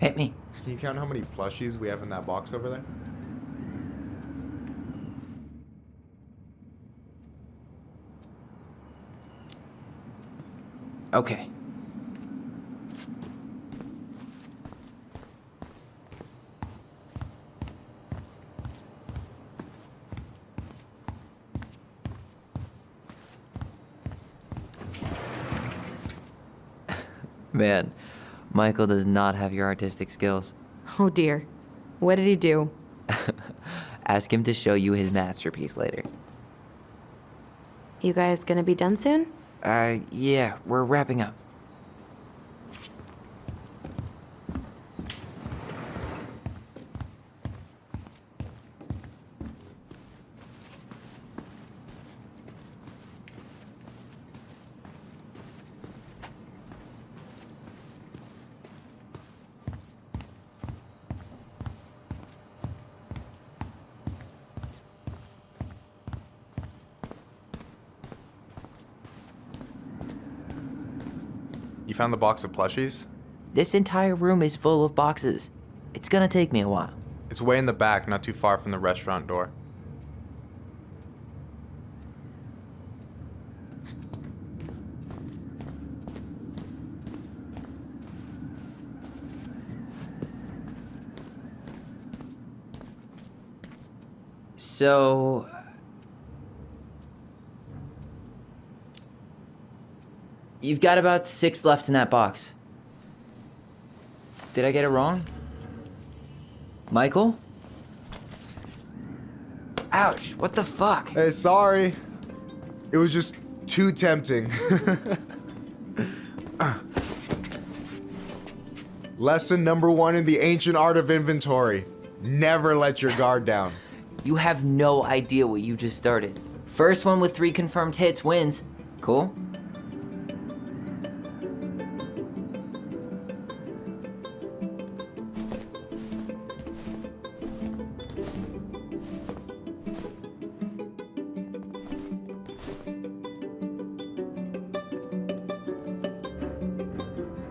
Hit me. Can you count how many plushies we have in that box over there? Okay. Man, Michael does not have your artistic skills. Oh dear. What did he do? Ask him to show you his masterpiece later. You guys gonna be done soon? Yeah, we're wrapping up. You found the box of plushies? This entire room is full of boxes. It's gonna take me a while. It's way in the back, not too far from the restaurant door. So... You've got about 6 left in that box. Did I get it wrong? Michael? Ouch, what the fuck? Hey, sorry. It was just too tempting. Lesson number 1 in the ancient art of inventory. Never let your guard down. You have no idea what you just started. First one with 3 confirmed hits wins. Cool?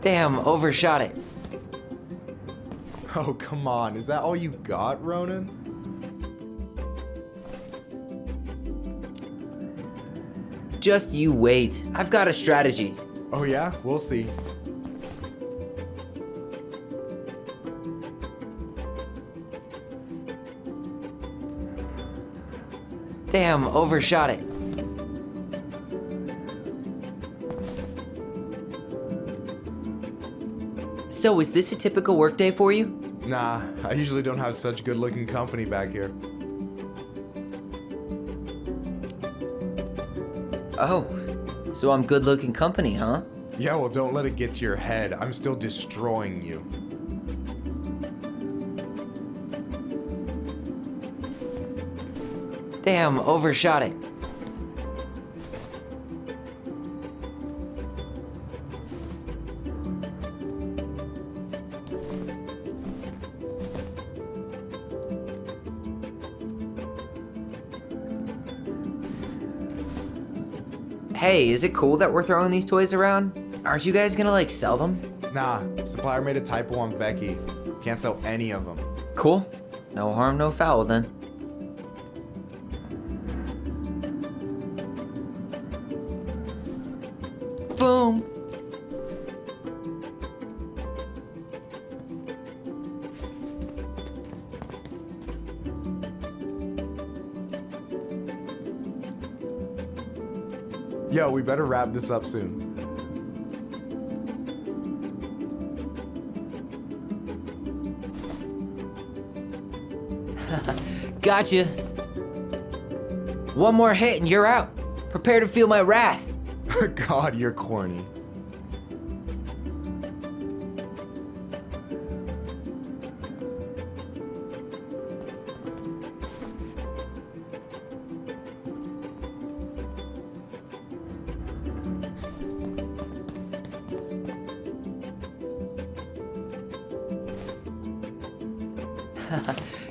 Damn, overshot it. Oh, come on. Is that all you got, Ronan? Just you wait. I've got a strategy. Oh yeah? We'll see. Damn, overshot it. So, is this a typical workday for you? Nah, I usually don't have such good-looking company back here. Oh, so I'm good-looking company, huh? Yeah, well, don't let it get to your head. I'm still destroying you. Damn, overshot it. Hey, is it cool that we're throwing these toys around? Aren't you guys gonna, like, sell them? Nah, supplier made a typo on Becky. Can't sell any of them. Cool. No harm, no foul, then. Boom! Yo, we better wrap this up soon. Gotcha. One more hit and you're out. Prepare to feel my wrath. God, you're corny.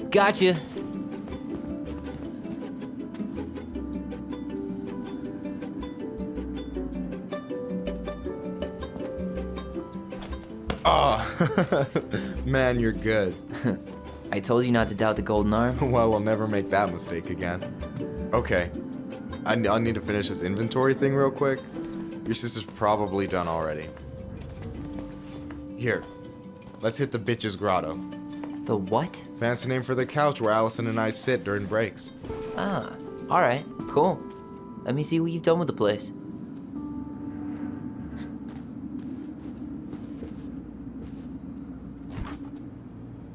Gotcha. Oh, man, you're good. I told you not to doubt the golden arm. Well, I'll never make that mistake again. Okay, I need to finish this inventory thing real quick. Your sister's probably done already. Here, let's hit the bitch's grotto. The what? Fancy name for the couch where Allison and I sit during breaks. Ah, alright, cool. Let me see what you've done with the place.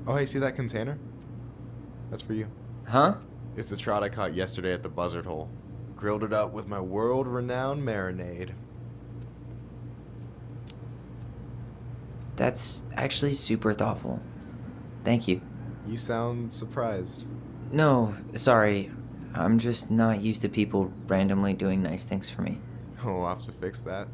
Oh, hey, see that container? That's for you. Huh? It's the trout I caught yesterday at the buzzard hole. Grilled it up with my world-renowned marinade. That's actually super thoughtful. Thank you. You sound surprised. No, sorry. I'm just not used to people randomly doing nice things for me. Oh, I'll have to fix that.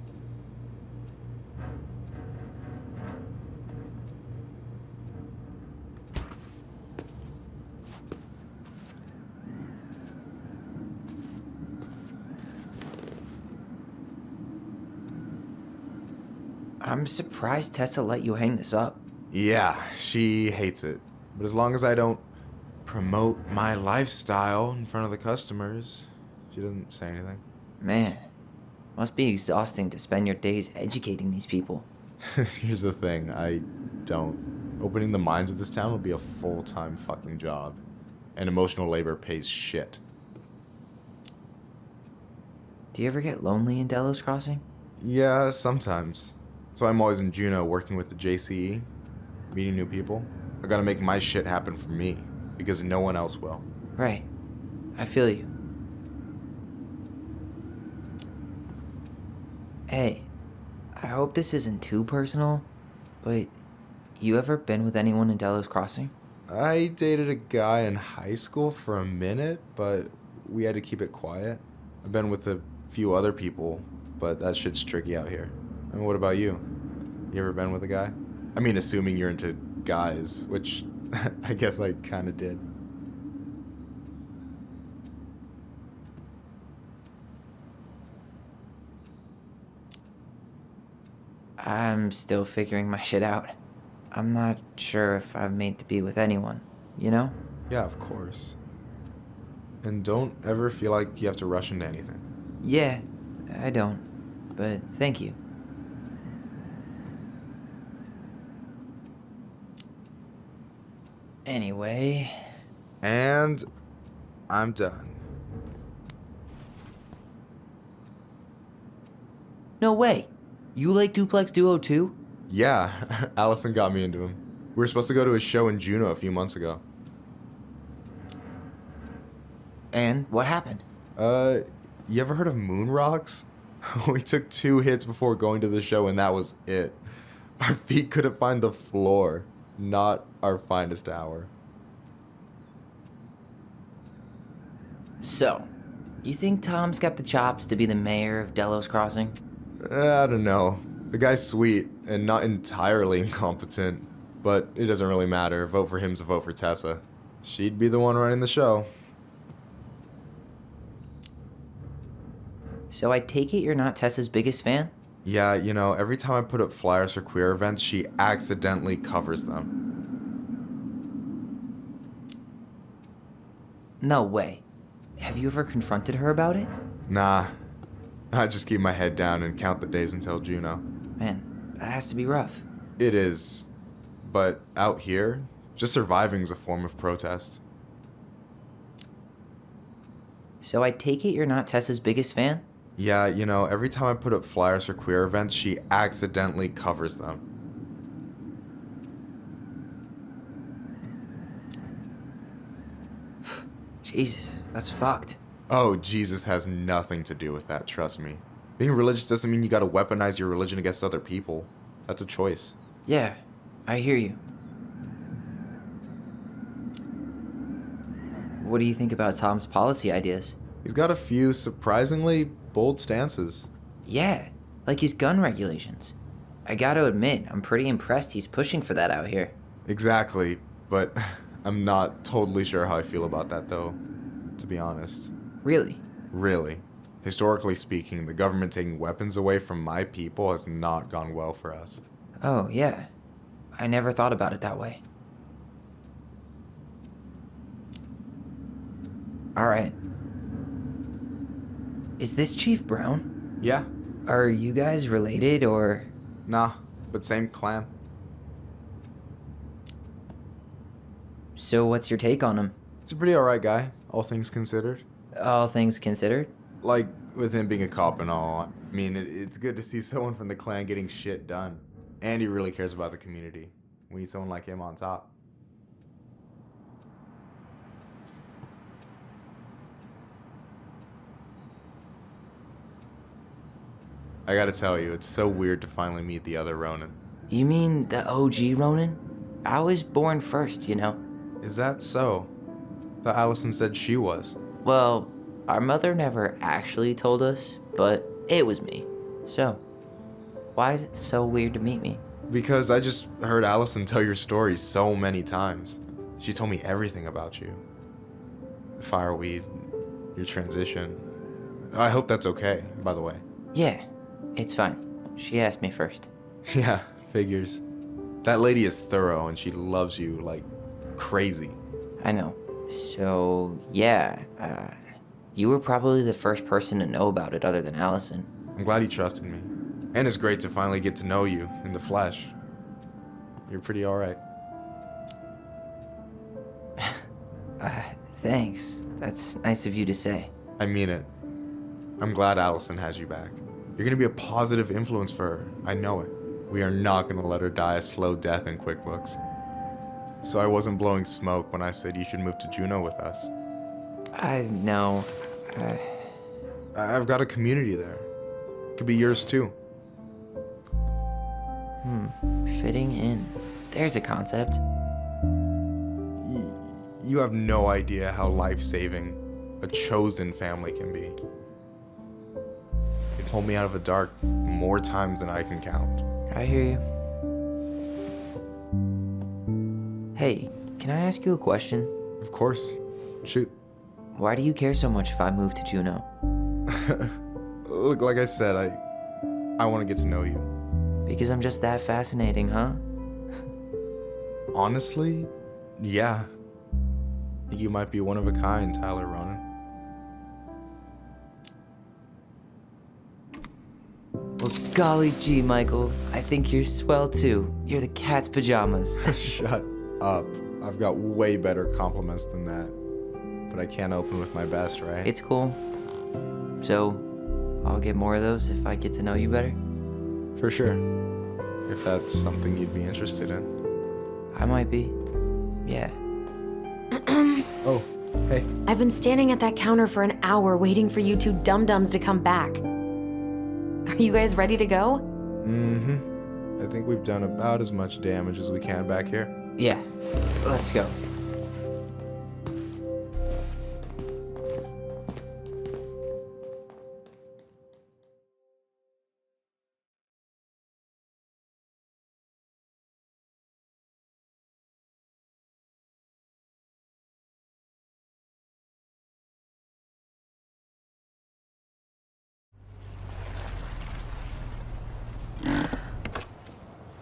I'm surprised Tessa let you hang this up. Yeah, she hates it. But as long as I don't promote my lifestyle in front of the customers, she doesn't say anything. Man, must be exhausting to spend your days educating these people. Here's the thing, I don't. Opening the mines of this town would be a full-time fucking job. And emotional labor pays shit. Do you ever get lonely in Delos Crossing? Yeah, sometimes. So I'm always in Juneau working with the JCE, meeting new people. I gotta make my shit happen for me, because no one else will. Right. I feel you. Hey, I hope this isn't too personal, but you ever been with anyone in Delos Crossing? I dated a guy in high school for a minute, but we had to keep it quiet. I've been with a few other people, but that shit's tricky out here. And what about you? You ever been with a guy? I mean, assuming you're into guys, which I guess I kind of did. I'm still figuring my shit out. I'm not sure if I'm made to be with anyone, you know? Yeah, of course. And don't ever feel like you have to rush into anything. Yeah, I don't. But thank you. Anyway... And I'm done. No way! You like Duplex Duo too? Yeah, Allison got me into him. We were supposed to go to a show in Juneau a few months ago. And what happened? You ever heard of moon rocks? We took 2 hits before going to the show and that was it. Our feet couldn't find the floor. Not our finest hour. So, you think Tom's got the chops to be the mayor of Delos Crossing? I don't know. The guy's sweet and not entirely incompetent, but it doesn't really matter. A vote for him's a vote for Tessa. She'd be the one running the show. So I take it you're not Tessa's biggest fan? Yeah, you know, every time I put up flyers for queer events, she accidentally covers them. No way. Have you ever confronted her about it? Nah. I just keep my head down and count the days until Juneau. Man, that has to be rough. It is. But out here, just surviving is a form of protest. So I take it you're not Tessa's biggest fan? Yeah, you know, every time I put up flyers for queer events, she accidentally covers them. Jesus, that's fucked. Oh, Jesus has nothing to do with that, trust me. Being religious doesn't mean you gotta weaponize your religion against other people. That's a choice. Yeah, I hear you. What do you think about Tom's policy ideas? He's got a few surprisingly bold stances. Yeah, like his gun regulations. I gotta admit, I'm pretty impressed he's pushing for that out here. Exactly, but I'm not totally sure how I feel about that though, to be honest. Really? Really. Historically speaking, the government taking weapons away from my people has not gone well for us. Oh, yeah. I never thought about it that way. Alright. Is this Chief Brown? Yeah? Are you guys related, or...? Nah, but same clan. So what's your take on him? He's a pretty alright guy, all things considered. All things considered? Like, with him being a cop and all, I mean, it's good to see someone from the clan getting shit done. And he really cares about the community. We need someone like him on top. I gotta tell you, it's so weird to finally meet the other Ronan. You mean the OG Ronan? I was born first, you know. Is that so? Thought Allison said she was. Well, our mother never actually told us, but it was me. So, why is it so weird to meet me? Because I just heard Allison tell your story so many times. She told me everything about you. Fireweed, your transition. I hope that's okay, by the way. Yeah, it's fine. She asked me first. Yeah, figures. That lady is thorough and she loves you like crazy. I know. So, yeah, you were probably the first person to know about it other than Allison. I'm glad you trusted me. And it's great to finally get to know you in the flesh. You're pretty alright. Thanks. That's nice of you to say. I mean it. I'm glad Allison has you back. You're gonna be a positive influence for her. I know it. We are not gonna let her die a slow death in QuickBooks. So I wasn't blowing smoke when I said you should move to Juneau with us. I know. I've got a community there. Could be yours too. Fitting in. There's a concept. You have no idea how life-saving a chosen family can be. It pulled me out of the dark more times than I can count. I hear you. Hey, can I ask you a question? Of course. Shoot. Why do you care so much if I move to Juneau? Look, like I said, I want to get to know you. Because I'm just that fascinating, huh? Honestly, yeah. You might be one of a kind, Tайлер Ронан. Well, golly gee, Michael. I think you're swell too. You're the cat's pajamas. Shut up. I've got way better compliments than that. But I can't open with my best, right? It's cool. So, I'll get more of those if I get to know you better? For sure. If that's something you'd be interested in. I might be. Yeah. Oh, hey. I've been standing at that counter for an hour waiting for you two dum-dums to come back. Are you guys ready to go? I think we've done about as much damage as we can back here. Yeah. Let's go.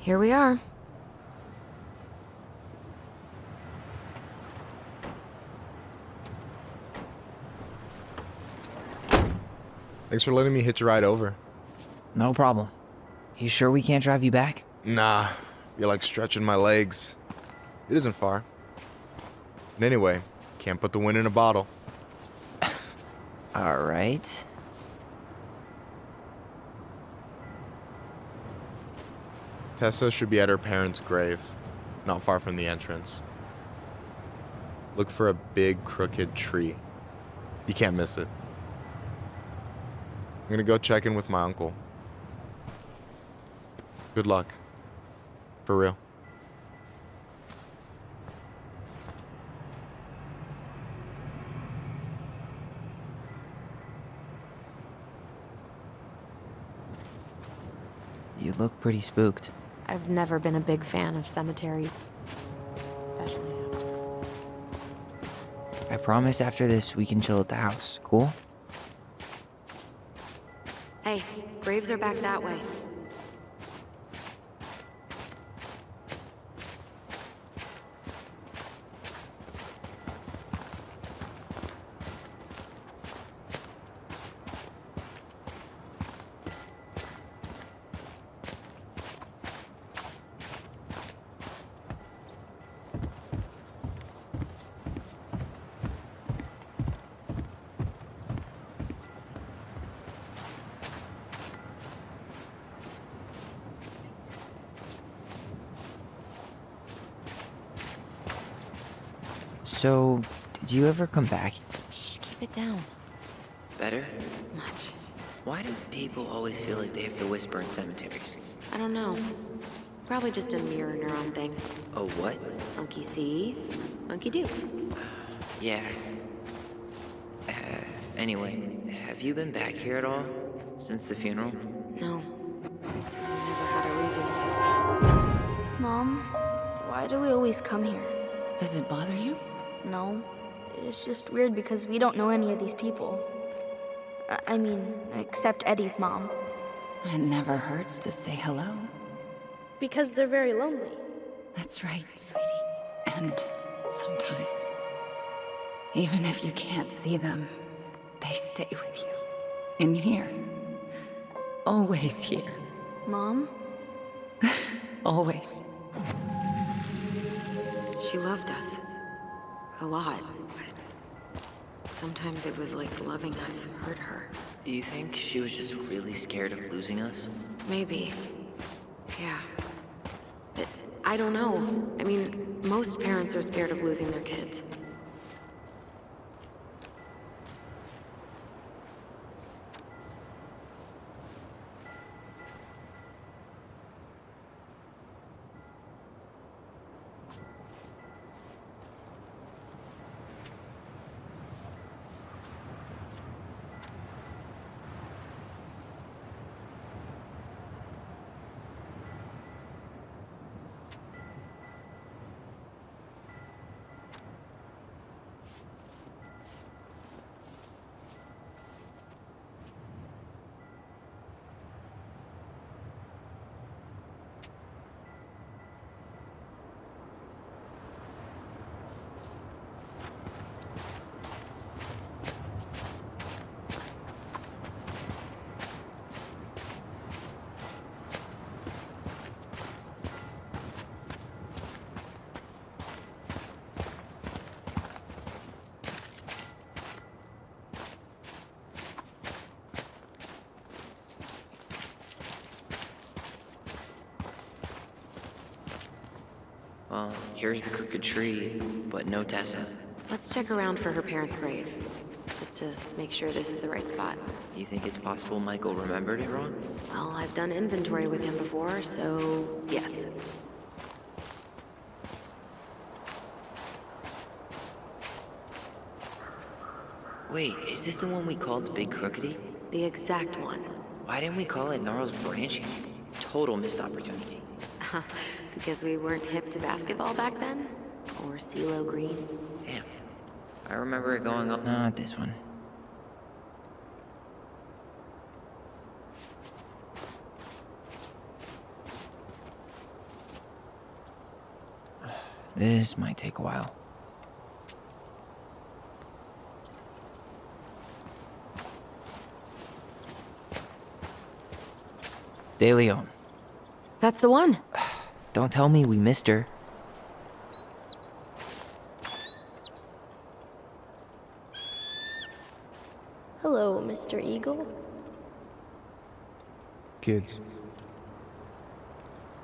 Here we are. Thanks for letting me hitch a ride over. No problem. You sure we can't drive you back? Nah, you're like stretching my legs. It isn't far. And anyway, can't put the wind in a bottle. All right. Tessa should be at her parents' grave, not far from the entrance. Look for a big, crooked tree. You can't miss it. I'm gonna go check in with my uncle. Good luck. For real. You look pretty spooked. I've never been a big fan of cemeteries. Especially after. I promise after this we can chill at the house. Cool? Hey, graves are back that way. So, did you ever come back? Shh, keep it down. Better? Much. Why do people always feel like they have to whisper in cemeteries? I don't know. Probably just a mirror neuron thing. Oh, what? Monkey see, monkey do. Yeah. Anyway, have you been back here at all? Since the funeral? No. Never had a reason to. Mom, why do we always come here? Does it bother you? No. It's just weird because we don't know any of these people. I mean, except Eddie's mom. It never hurts to say hello. Because they're very lonely. That's right, sweetie. And sometimes, even if you can't see them, they stay with you. In here. Always here. Mom? Always. She loved us. A lot. But sometimes it was like loving us hurt her. Do you think she was just really scared of losing us? Maybe. Yeah. But I don't know. I mean, most parents are scared of losing their kids. Well, here's the crooked tree, but no Tessa. Let's check around for her parents' grave. Just to make sure this is the right spot. You think it's possible Michael remembered it wrong? Well, I've done inventory with him before, so yes. Wait, is this the one we called the Big Crookedy? The exact one. Why didn't we call it Gnarl's Branching? Total missed opportunity. Because we weren't hip to basketball back then? Or CeeLo Green? Damn. I remember it going up. Not this one. This might take a while. De Leon. That's the one. Don't tell me we missed her. Hello, Mr. Eagle. Kids,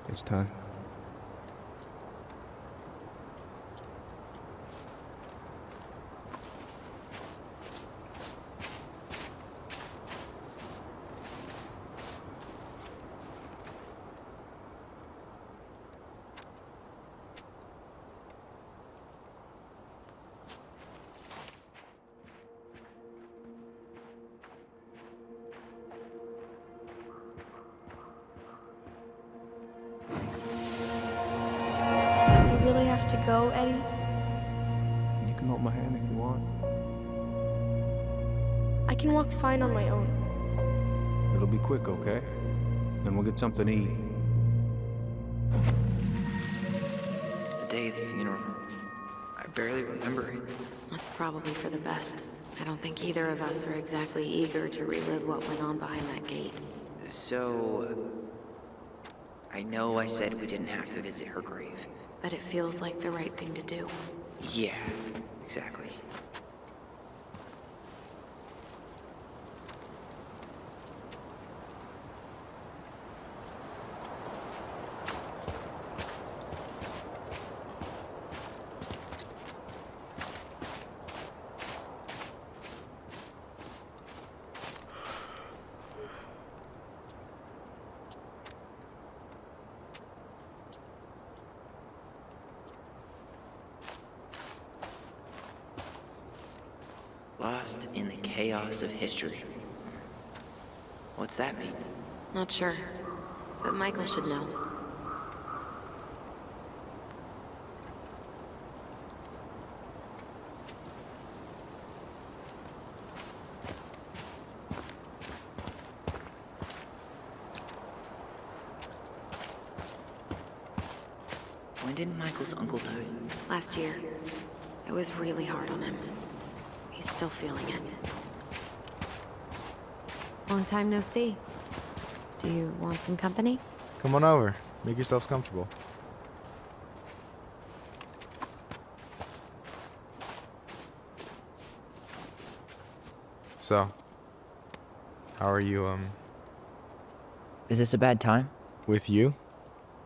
it's time. You really have to go, Eddie? You can hold my hand if you want. I can walk fine on my own. It'll be quick, okay? Then we'll get something to eat. The day of the funeral. I barely remember it. That's probably for the best. I don't think either of us are exactly eager to relive what went on behind that gate. So, I know I said we didn't have to visit her grave. But it feels like the right thing to do. Yeah, exactly. lost in the chaos of history. What's that mean? Not sure, but Michael should know. When did Michael's uncle die? Last year. It was really hard on him. He's still feeling it. Long time no see. Do you want some company? Come on over. Make yourselves comfortable. So, how are you, Is this a bad time? with you?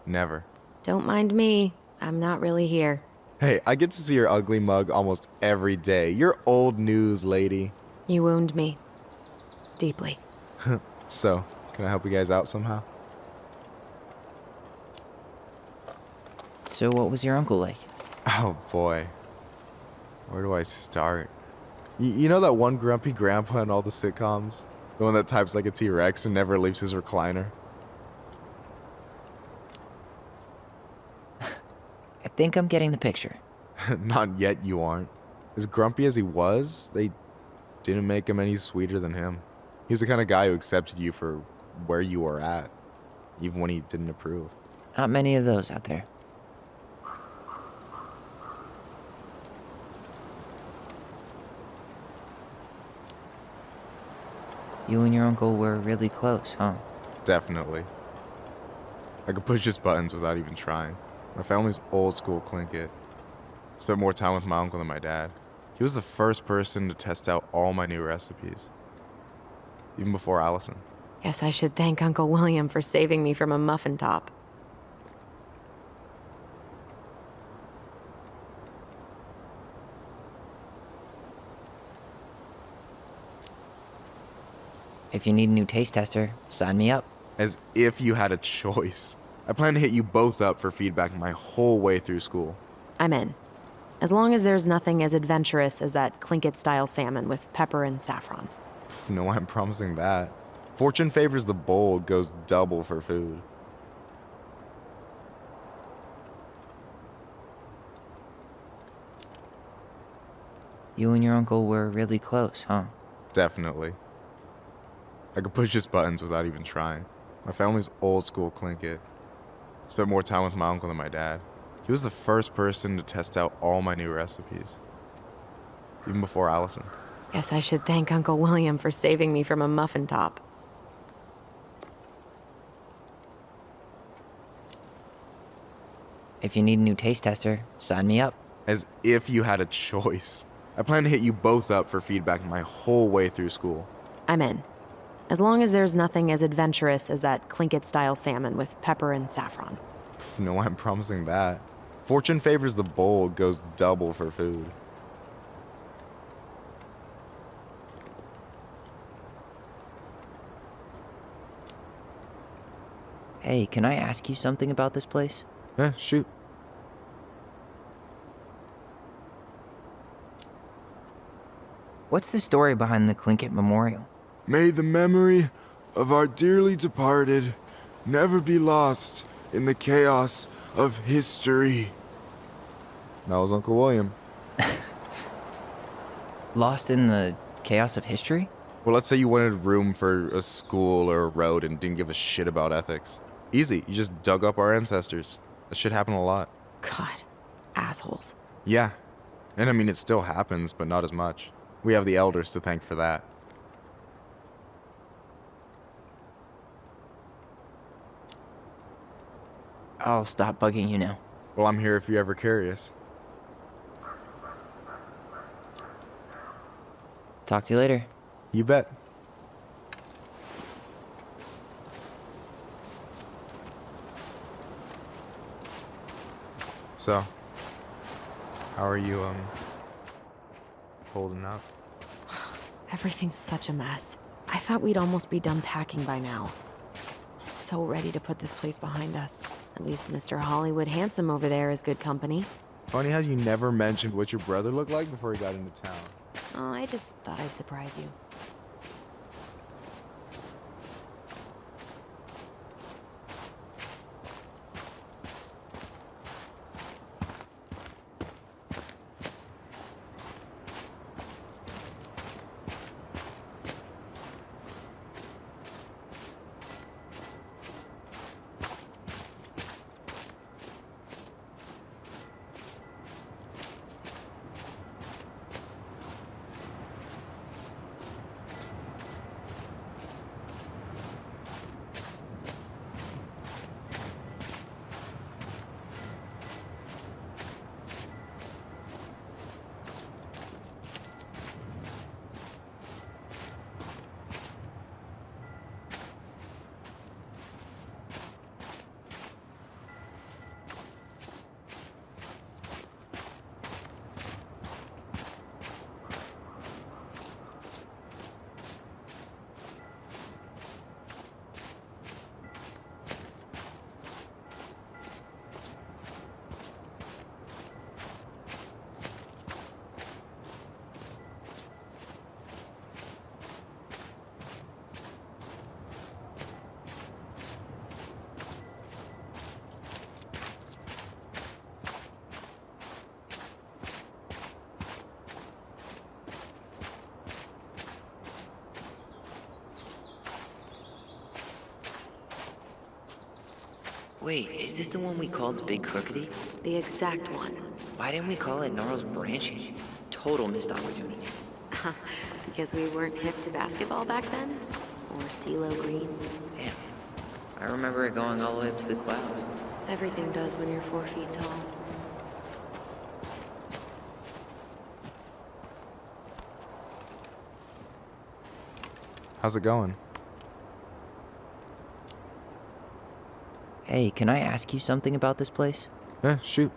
Never. Don't mind me. I'm not really here. Hey, I get to see your ugly mug almost every day. You're old news, lady. You wound me. Deeply. So, can I help you guys out somehow? So what was your uncle like? Oh boy. Where do I start? You know that one grumpy grandpa in all the sitcoms? The one that types like a T-Rex and never leaves his recliner? I think I'm getting the picture. Not yet, you aren't. As grumpy as he was, they didn't make him any sweeter than him. He's the kind of guy who accepted you for where you were at, even when he didn't approve. Not many of those out there. You and your uncle were really close, huh? Definitely. I could push his buttons without even trying. My family's old school Tlingit. Spent more time with my uncle than my dad. He was the first person to test out all my new recipes. Even before Allison. Guess I should thank Uncle William for saving me from a muffin top. If you need a new taste tester, sign me up. As if you had a choice. I plan to hit you both up for feedback my whole way through school. I'm in. As long as there's nothing as adventurous as that Tlingit-style salmon with pepper and saffron. No, I'm promising that. Fortune favors the bold, goes double for food. You and your uncle were really close, huh? Definitely. I could push his buttons without even trying. My family's old school Tlingit. Spent more time with my uncle than my dad. He was the first person to test out all my new recipes. Even before Allison. Guess I should thank Uncle William for saving me from a muffin top. If you need a new taste tester, sign me up. As if you had a choice. I plan to hit you both up for feedback my whole way through school. I'm in. As long as there's nothing as adventurous as that Tlingit-style salmon with pepper and saffron. No, I'm promising that. Fortune favors the bold, goes double for food. Hey, can I ask you something about this place? Shoot. What's the story behind the Tlingit Memorial? May the memory of our dearly departed never be lost in the chaos of history. That was Uncle William. Lost in the chaos of history? Well, let's say you wanted room for a school or a road and didn't give a shit about ethics. Easy, you just dug up our ancestors. That shit happened a lot. God, assholes. Yeah. And I mean, it still happens, but not as much. We have the elders to thank for that. I'll stop bugging you now. Well, I'm here if you're ever curious. Talk to you later. You bet. So, how are you, holding up? Everything's such a mess. I thought we'd almost be done packing by now. I'm so ready to put this place behind us. At least Mr. Hollywood Handsome over there is good company. Funny how you never mentioned what your brother looked like before he got into town. Oh, I just thought I'd surprise you. Wait, is this the one we called the Big Crookedy? The exact one. Why didn't we call it Gnarls Branching? Total missed opportunity. Because we weren't hip to basketball back then? Or CeeLo Green? Damn. I remember it going all the way up to the clouds. Everything does when you're 4 feet tall. How's it going? Hey, can I ask you something about this place? Yeah, shoot.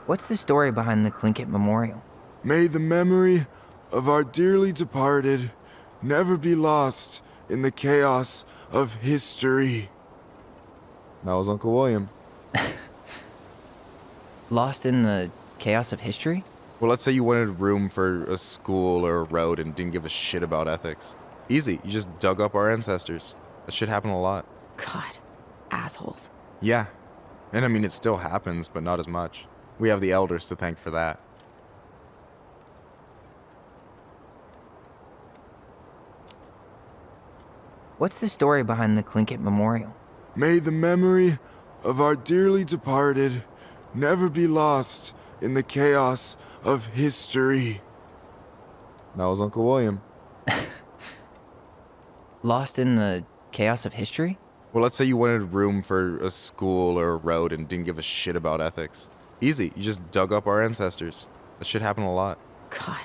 What's the story behind the Tlingit Memorial? May the memory of our dearly departed never be lost in the chaos of history. That was Uncle William. Lost in the chaos of history? Well, let's say you wanted room for a school or a road and didn't give a shit about ethics. Easy, you just dug up our ancestors. That shit happened a lot. God, assholes. Yeah. And I mean, it still happens, but not as much. We have the elders to thank for that. What's the story behind the Tlingit Memorial? May the memory of our dearly departed never be lost in the chaos of history. That was Uncle William. Lost in the chaos of history? Well, let's say you wanted room for a school or a road and didn't give a shit about ethics. Easy, you just dug up our ancestors. That shit happened a lot. God,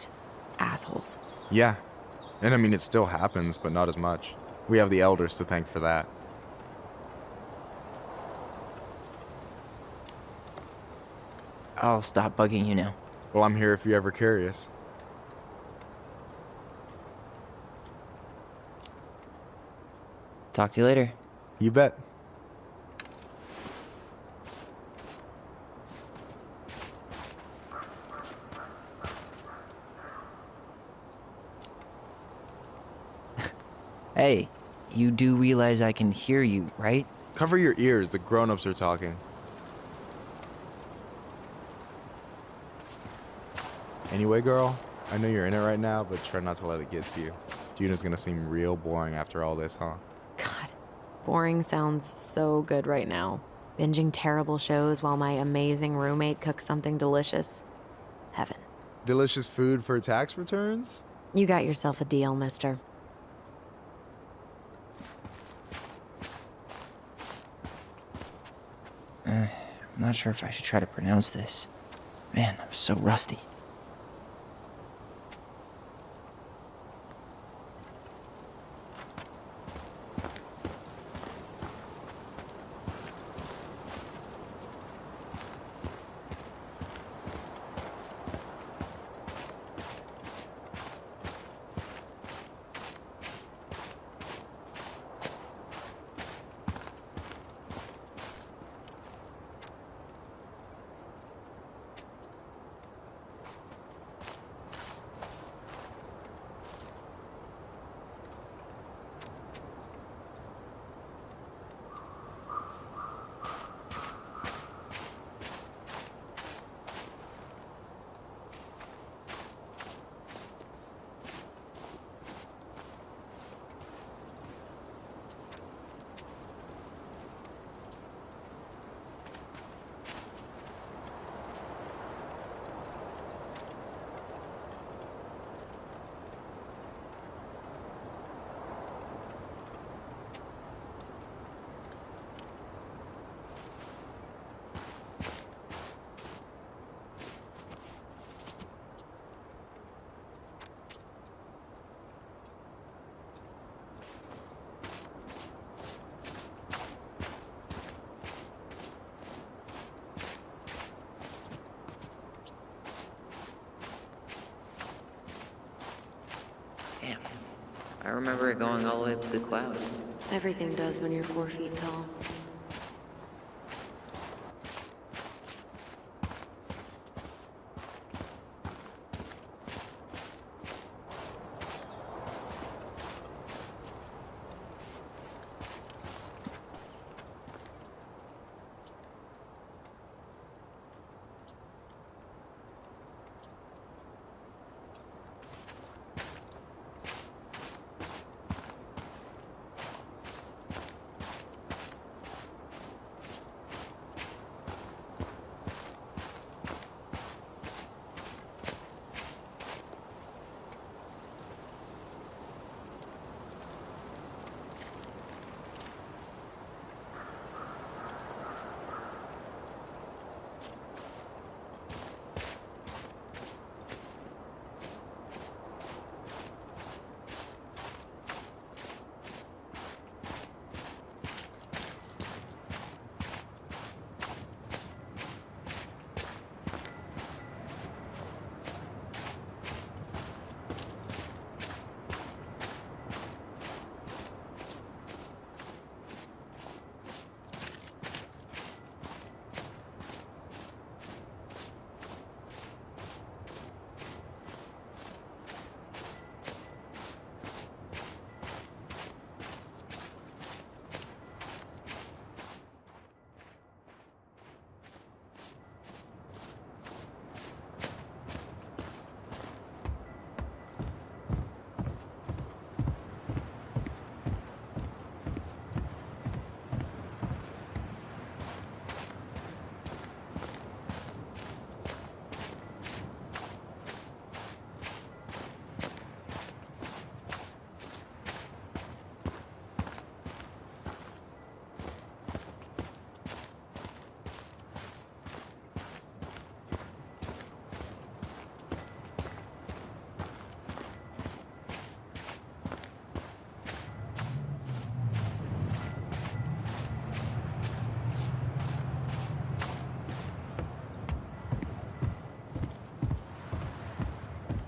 assholes. Yeah. And I mean, it still happens, but not as much. We have the elders to thank for that. I'll stop bugging you now. Well, I'm here if you're ever curious. Talk to you later. You bet. Hey, you do realize I can hear you, right? Cover your ears, the grown-ups are talking. Anyway, girl, I know you're in it right now, but try not to let it get to you. Juna's gonna seem real boring after all this, huh? God, boring sounds so good right now. Binging terrible shows while my amazing roommate cooks something delicious. Heaven. Delicious food for tax returns? You got yourself a deal, mister. I'm not sure if I should try to pronounce this. Man, I'm so rusty. I remember it going all the way up to the clouds. Everything does when you're 4 feet tall.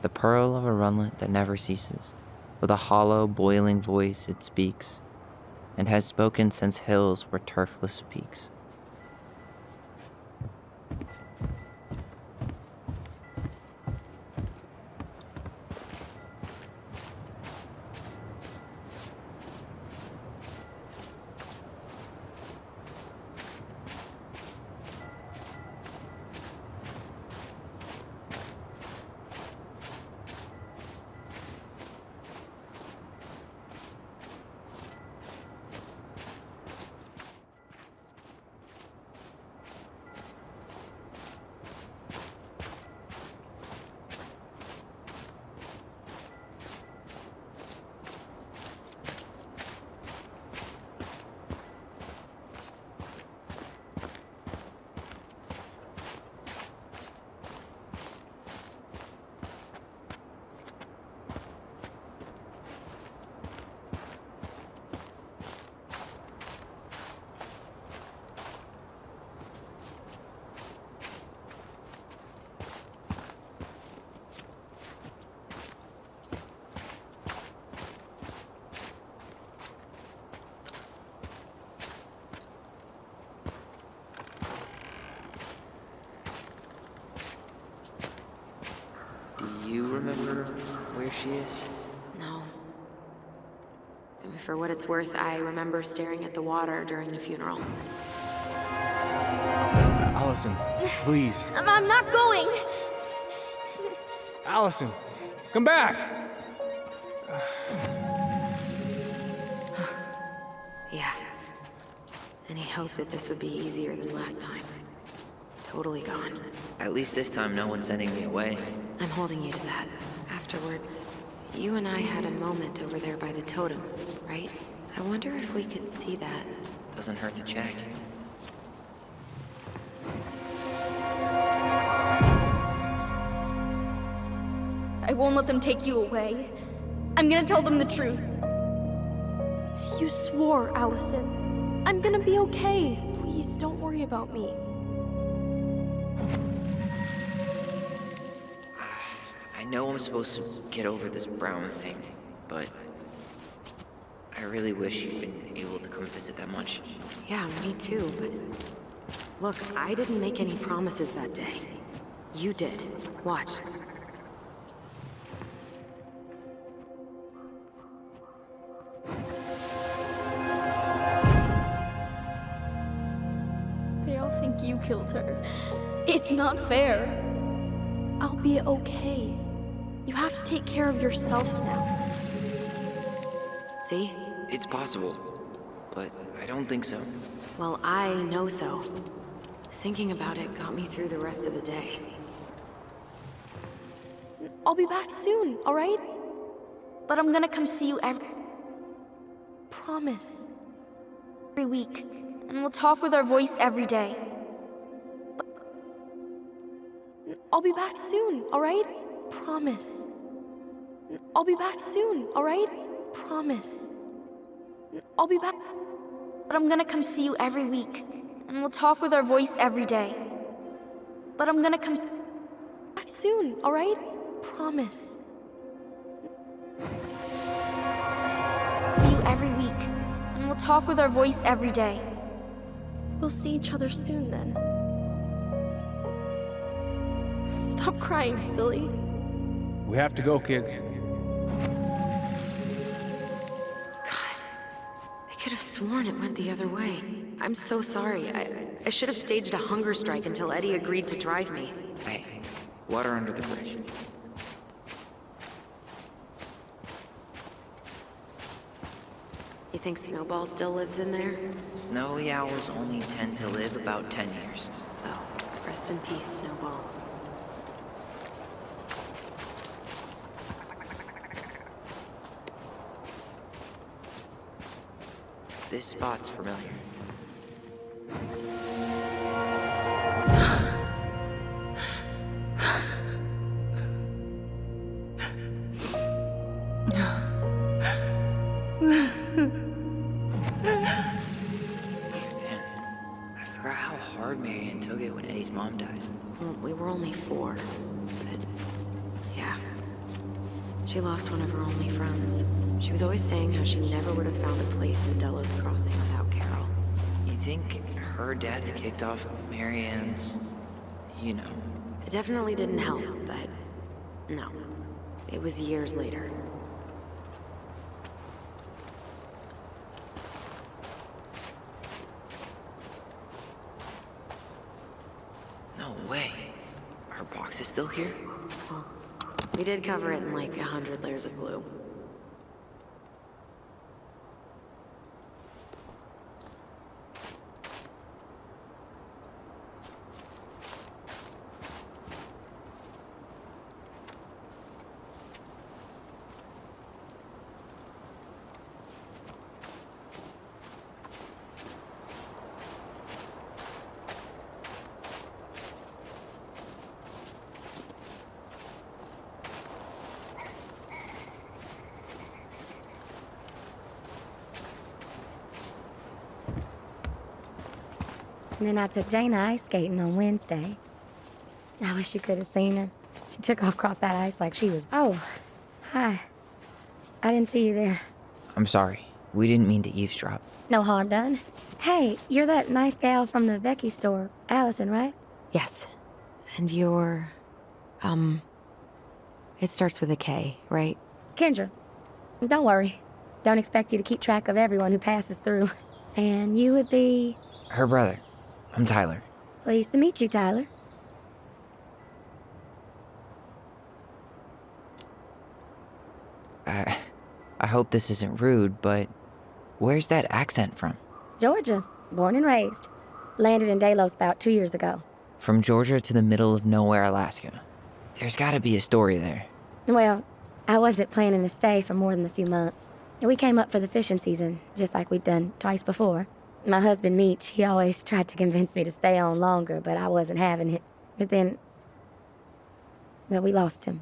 The pearl of a runlet that never ceases. With a hollow, boiling voice it speaks, and has spoken since hills were turfless peaks. Do you remember where she is? No. I mean, for what it's worth, I remember staring at the water during the funeral. Allison, please. I'm not going. Allison, come back! Yeah. Any hope that this would be easier than last time? Totally gone. At least this time no one's sending me away. I'm holding you to that. Afterwards, you and I had a moment over there by the totem, right? I wonder if we could see that. Doesn't hurt to check. I won't let them take you away. I'm gonna tell them the truth. You swore, Allison. I'm gonna be okay. Please, don't worry about me. I know I'm supposed to get over this brown thing, but really wish you'd been able to come visit that much. Yeah, me too, but... Look, I didn't make any promises that day. You did. Watch. They all think you killed her. It's not fair. I'll be okay. You have to take care of yourself now. See? It's possible, but I don't think so. Well, I know so. Thinking about it got me through the rest of the day. I'll be back soon, all right? But I'm gonna come see you Promise. Every week. And we'll talk with our voice every day. But I'll be back soon, all right? Promise. I'll be back soon, all right? Promise. I'll be back. But I'm gonna come see you every week. And we'll talk with our voice every day. But I'm gonna come back soon, all right? Promise. See you every week. And we'll talk with our voice every day. We'll see each other soon then. Stop crying, silly. We have to go, kids. God, I could have sworn it went the other way. I'm so sorry. I should have staged a hunger strike until Eddie agreed to drive me. Hey, water under the bridge. You think Snowball still lives in there? Snowy owls only tend to live about 10 years. Oh, rest in peace, Snowball. This spot's familiar. I forgot how hard Marianne took it when Eddie's mom died. Well, we were only 4, but yeah. She lost one of her only friends. She was always saying how she never would have found a place in Delos Crossing without Carol. You think her death kicked off Marianne's, you know? It definitely didn't help, but no. It was years later. No way. Her box is still here? Well, we did cover it in like 100 layers of glue. And then I took Jaina ice skating on Wednesday. I wish you could have seen her. She took off across that ice like she was... Oh, hi. I didn't see you there. I'm sorry. We didn't mean to eavesdrop. No harm done. Hey, you're that nice gal from the Becky store, Allison, right? Yes. And you're... It starts with a K, right? Kendra. Don't worry. Don't expect you to keep track of everyone who passes through. And you would be... Her brother. I'm Tyler. Pleased to meet you, Tyler. I hope this isn't rude, but where's that accent from? Georgia. Born and raised. Landed in Delos about 2 years ago. From Georgia to the middle of nowhere, Alaska. There's gotta be a story there. Well, I wasn't planning to stay for more than a few months. And we came up for the fishing season, just like we'd done twice before. My husband, Meech, he always tried to convince me to stay on longer, but I wasn't having it. But then... Well, we lost him.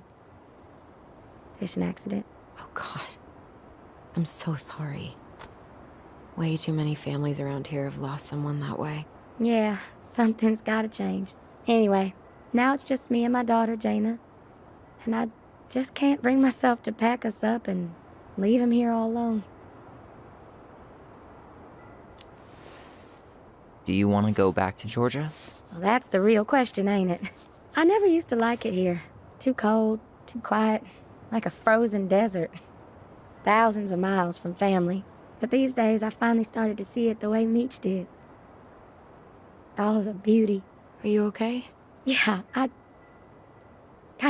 Fishing accident. Oh, God. I'm so sorry. Way too many families around here have lost someone that way. Yeah, something's gotta change. Anyway, now it's just me and my daughter, Jaina. And I just can't bring myself to pack us up and leave him here all alone. Do you want to go back to Georgia? Well, that's the real question, ain't it? I never used to like it here. Too cold, too quiet, like a frozen desert. Thousands of miles from family. But these days, I finally started to see it the way Meech did. All of the beauty. Are you okay? Yeah, I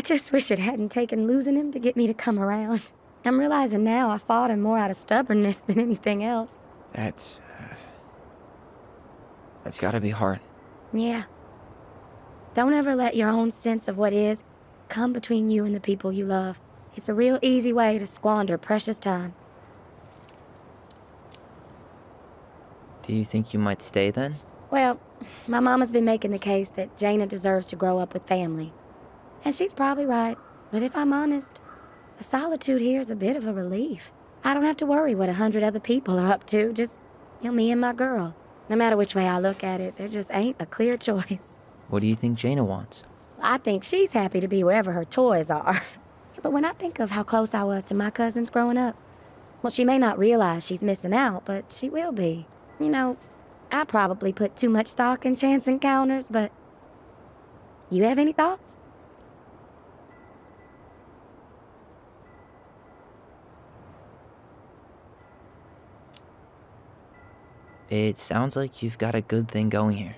just wish it hadn't taken losing him to get me to come around. I'm realizing now I fought him more out of stubbornness than anything else. That's gotta be hard. Yeah. Don't ever let your own sense of what is come between you and the people you love. It's a real easy way to squander precious time. Do you think you might stay then? Well, my mama's been making the case that Jaina deserves to grow up with family. And she's probably right. But if I'm honest, the solitude here is a bit of a relief. I don't have to worry what 100 other people are up to, just, me and my girl. No matter which way I look at it, there just ain't a clear choice. What do you think Jaina wants? I think she's happy to be wherever her toys are. But when I think of how close I was to my cousins growing up, well, she may not realize she's missing out, but she will be. I probably put too much stock in chance encounters, but you have any thoughts? It sounds like you've got a good thing going here.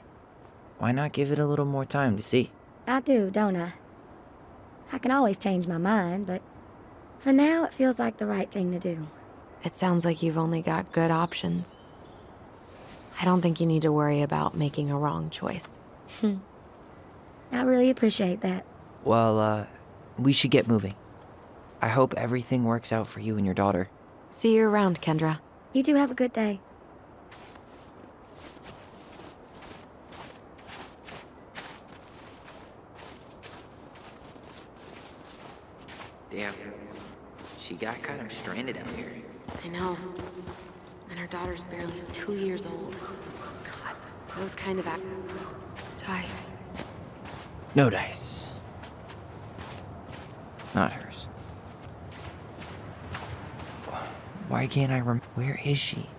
Why not give it a little more time to see? I do, don't I? I can always change my mind, but for now it feels like the right thing to do. It sounds like you've only got good options. I don't think you need to worry about making a wrong choice. I really appreciate that. Well, we should get moving. I hope everything works out for you and your daughter. See you around, Kendra. You two have a good day. Damn. She got kind of stranded out here. I know. And her daughter's barely 2 years old. God, those kind of die. No dice. Not hers. Why can't I where is she?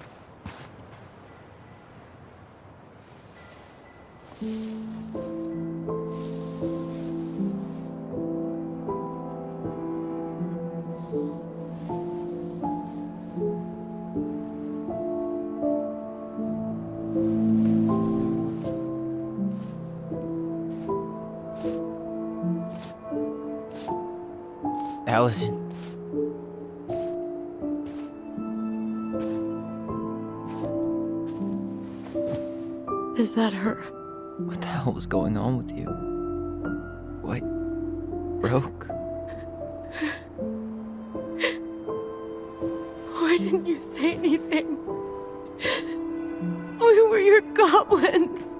Allison. Is that her? What the hell was going on with you? What broke? Why didn't you say anything? We were your goblins.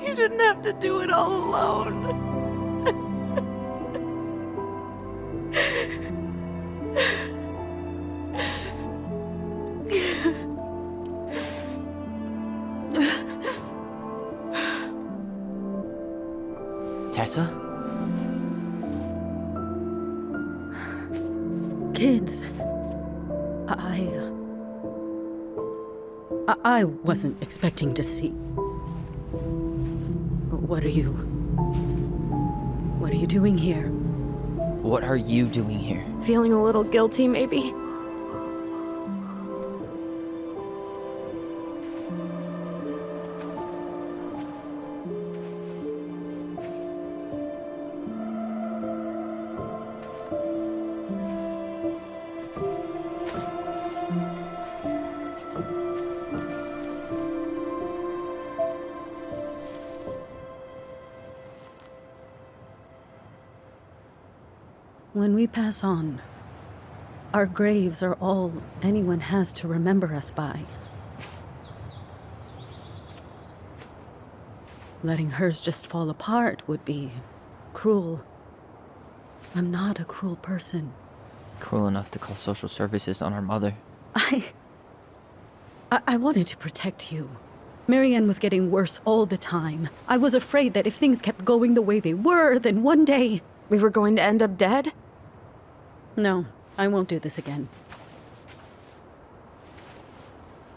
You didn't have to do it all alone. Tessa? Kids, I wasn't expecting to see. What are you doing here? What are you doing here? Feeling a little guilty, maybe? When we pass on, our graves are all anyone has to remember us by. Letting hers just fall apart would be cruel. I'm not a cruel person. Cruel enough to call social services on our mother. I wanted to protect you. Marianne was getting worse all the time. I was afraid that if things kept going the way they were, then one day... We were going to end up dead? No, I won't do this again.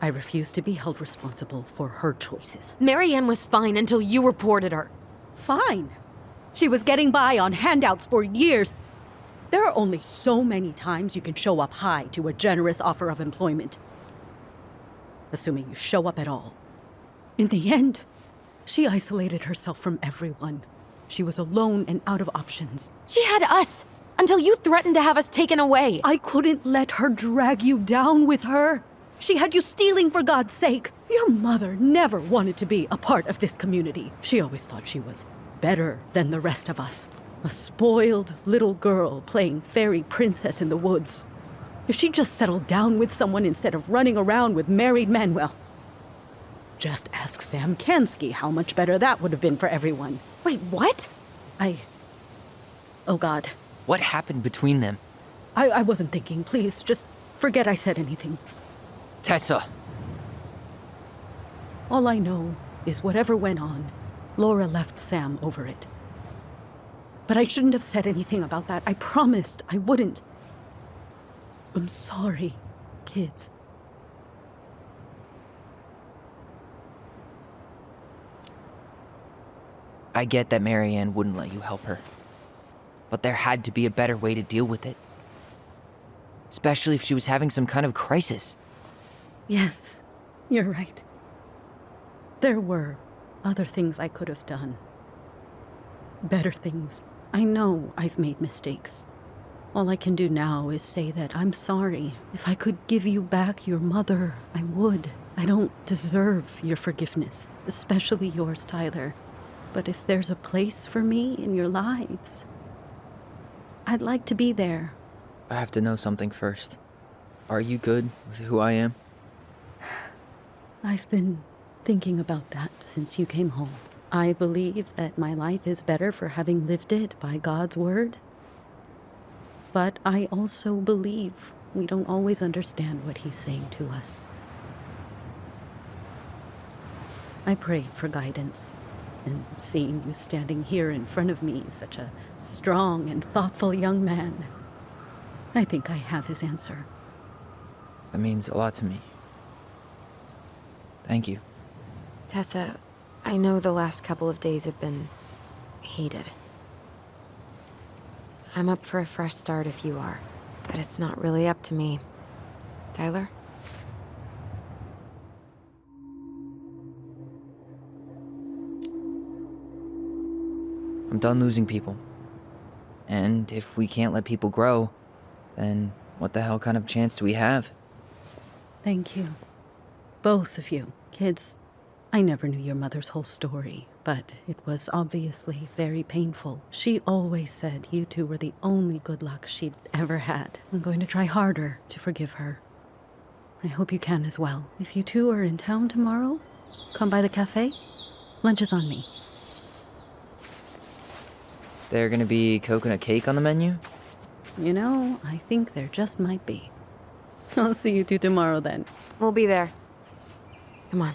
I refuse to be held responsible for her choices. Marianne was fine until you reported her. Fine. She was getting by on handouts for years. There are only so many times you can show up high to a generous offer of employment. Assuming you show up at all. In the end, she isolated herself from everyone. She was alone and out of options. She had us until you threatened to have us taken away. I couldn't let her drag you down with her. She had you stealing for God's sake. Your mother never wanted to be a part of this community. She always thought she was better than the rest of us. A spoiled little girl playing fairy princess in the woods. If she just settled down with someone instead of running around with married men, well, just ask Sam Kansky how much better that would have been for everyone. Wait, what? Oh God. What happened between them? I wasn't thinking. Please, just forget I said anything. Tessa! All I know is whatever went on, Laura left Sam over it. But I shouldn't have said anything about that. I promised I wouldn't. I'm sorry, kids. I get that Marianne wouldn't let you help her. But there had to be a better way to deal with it. Especially if she was having some kind of crisis. Yes, you're right. There were other things I could have done. Better things. I know I've made mistakes. All I can do now is say that I'm sorry. If I could give you back your mother, I would. I don't deserve your forgiveness, especially yours, Tyler. But if there's a place for me in your lives, I'd like to be there. I have to know something first. Are you good with who I am? I've been thinking about that since you came home. I believe that my life is better for having lived it by God's word. But I also believe we don't always understand what he's saying to us. I pray for guidance. And seeing you standing here in front of me, such a strong and thoughtful young man, I think I have his answer. That means a lot to me. Thank you. Tessa, I know the last couple of days have been heated. I'm up for a fresh start if you are, but it's not really up to me. Tyler? I'm done losing people. And if we can't let people grow, then what the hell kind of chance do we have? Thank you. Both of you. Kids, I never knew your mother's whole story, but it was obviously very painful. She always said you two were the only good luck she'd ever had. I'm going to try harder to forgive her. I hope you can as well. If you two are in town tomorrow, come by the cafe. Lunch is on me. There gonna be coconut cake on the menu? You know, I think there just might be. I'll see you two tomorrow then. We'll be there. Come on.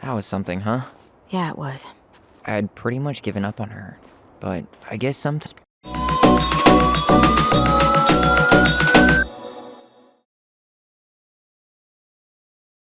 That was something, huh? Yeah, it was. I had pretty much given up on her, but I guess sometimes